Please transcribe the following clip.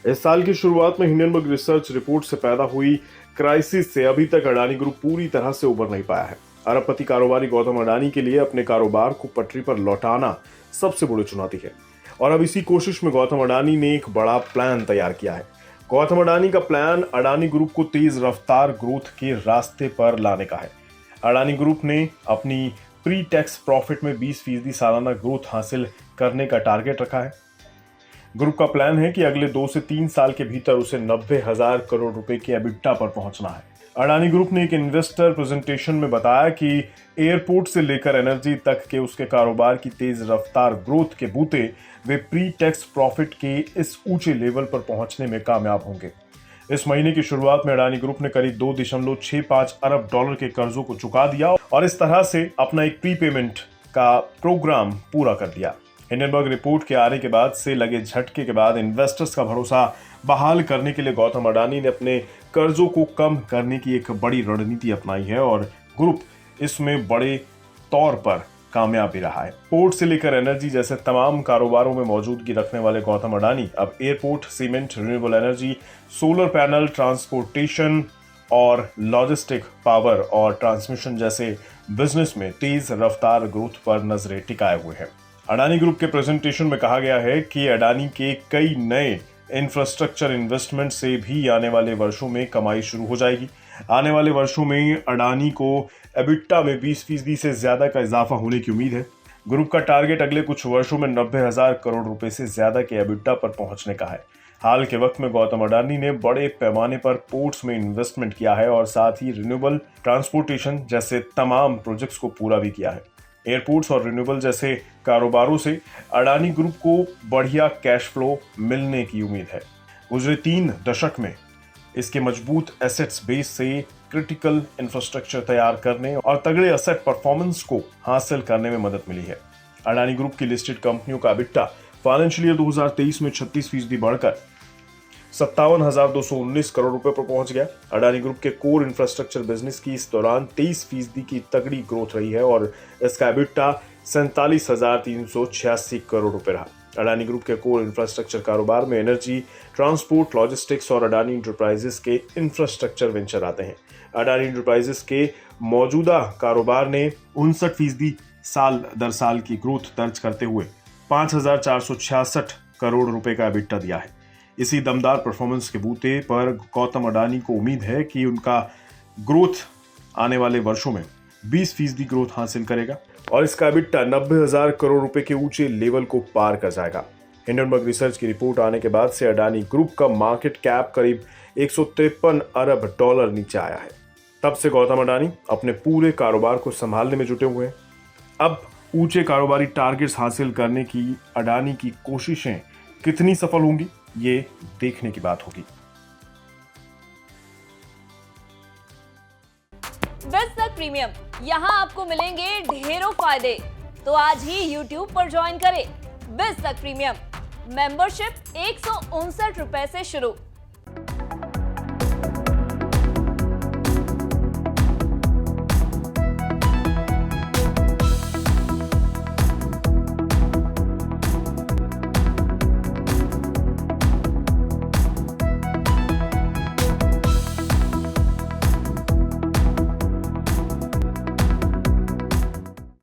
इस साल की शुरुआत में हिंडनबर्ग रिसर्च रिपोर्ट से पैदा हुई क्राइसिस से अभी तक अडानी ग्रुप पूरी तरह से उबर नहीं पाया है। अरबपति कारोबारी गौतम अडानी के लिए अपने कारोबार को पटरी पर लौटाना सबसे बड़ी चुनौती है और अब इसी कोशिश में गौतम अडानी ने एक बड़ा प्लान तैयार किया है। गौतम अडानी का प्लान अडानी ग्रुप को तेज रफ्तार ग्रोथ के रास्ते पर लाने का है। अडानी ग्रुप ने अपनी प्री टैक्स प्रॉफिट में 20% सालाना ग्रोथ हासिल करने का टारगेट रखा है। ग्रुप का प्लान है कि अगले 2 से 3 साल के भीतर उसे 90,000 करोड़ रुपए के एबिटा पर पहुंचना है। अडानी ग्रुप ने एक इन्वेस्टर प्रेजेंटेशन में बताया कि एयरपोर्ट से लेकर एनर्जी तक के उसके कारोबार की तेज रफ्तार ग्रोथ के बूते वे प्री टैक्स प्रॉफिट के इस ऊंचे लेवल पर पहुंचने में कामयाब होंगे। इस महीने की शुरुआत में अडानी ग्रुप ने करीब 2.65 अरब डॉलर के कर्जों को चुका दिया और इस तरह से अपना एक प्रीपेमेंट का प्रोग्राम पूरा कर दिया। हिंडनबर्ग रिपोर्ट के आने के बाद से लगे झटके के बाद इन्वेस्टर्स का भरोसा बहाल करने के लिए गौतम अडानी ने अपने कर्जों को कम करने की एक बड़ी रणनीति अपनाई है और ग्रुप इसमें बड़े तौर पर कामयाब भी रहा है। पोर्ट से लेकर एनर्जी जैसे तमाम कारोबारों में मौजूदगी रखने वाले गौतम अडानी अब airport, cement, renewable energy, solar panel, transportation और लॉजिस्टिक, पावर और ट्रांसमिशन जैसे बिजनेस में तेज रफ्तार ग्रोथ पर नजरें टिकाए हुए हैं। अडानी ग्रुप के प्रेजेंटेशन में कहा गया है कि अडानी के कई नए इंफ्रास्ट्रक्चर इन्वेस्टमेंट से भी आने वाले वर्षों में कमाई शुरू हो जाएगी। आने वाले वर्षों में अडानी को एबिटा में 20% से ज्यादा का इजाफा होने की उम्मीद है। ग्रुप का टारगेट अगले कुछ वर्षों में 90,000 करोड़ रुपए से ज्यादा के एबिटा पर पहुंचने का है। हाल के वक्त में गौतम अडानी ने बड़े पैमाने पर पोर्ट्स में इन्वेस्टमेंट किया है और साथ ही रिन्यूएबल, ट्रांसपोर्टेशन जैसे तमाम प्रोजेक्ट्स को पूरा भी किया है। एयरपोर्ट्स और रिन्यूएबल जैसे कारोबारों से अडानी ग्रुप को बढ़िया कैश फ्लो मिलने की उम्मीद है। गुजरे 3 दशक में इसके मजबूत एसेट्स बेस से क्रिटिकल इंफ्रास्ट्रक्चर तैयार करने और तगड़े एसेट परफॉर्मेंस को हासिल करने में मदद मिली है। अडानी ग्रुप की लिस्टेड कंपनियों का एबिटा फाइनेंशियल ईयर 2023 में 36% बढ़कर 57,219 करोड़ रुपए पर पहुंच गया। अडानी ग्रुप के कोर इंफ्रास्ट्रक्चर बिजनेस की इस दौरान 23% की तगड़ी ग्रोथ रही है और इसका एबिटा 47,386 करोड़ रुपए रहा। अडानी ग्रुप के कोर इंफ्रास्ट्रक्चर कारोबार में एनर्जी, ट्रांसपोर्ट, लॉजिस्टिक्स और अडानी इंटरप्राइजेस के इंफ्रास्ट्रक्चर वेंचर आते हैं। अडानी इंटरप्राइजेस के मौजूदा कारोबार ने 59% साल दर साल की ग्रोथ दर्ज करते हुए 5,466 करोड़ रुपए का एबिटा दिया है। इसी दमदार परफॉर्मेंस के बूते पर गौतम अडानी को उम्मीद है कि उनका ग्रोथ आने वाले वर्षों में 20% ग्रोथ हासिल करेगा और इसका एबिटा 90,000 करोड़ रुपए के ऊंचे लेवल को पार कर जाएगा। हिंडनबर्ग रिसर्च की रिपोर्ट आने के बाद से अडानी ग्रुप का मार्केट कैप करीब 153 अरब डॉलर नीचे आया है। तब से गौतम अडानी अपने पूरे कारोबार को संभालने में जुटे हुए हैं। अब ऊंचे कारोबारी टारगेट्स हासिल करने की अडानी की कोशिशें कितनी सफल होंगी, ये देखने की बात होगी। बिज़नेस प्रीमियम, यहाँ आपको मिलेंगे ढेरों फायदे। तो आज ही YouTube पर ज्वाइन करें। बिज़नेस प्रीमियम मेंबरशिप 159 रुपए से शुरू।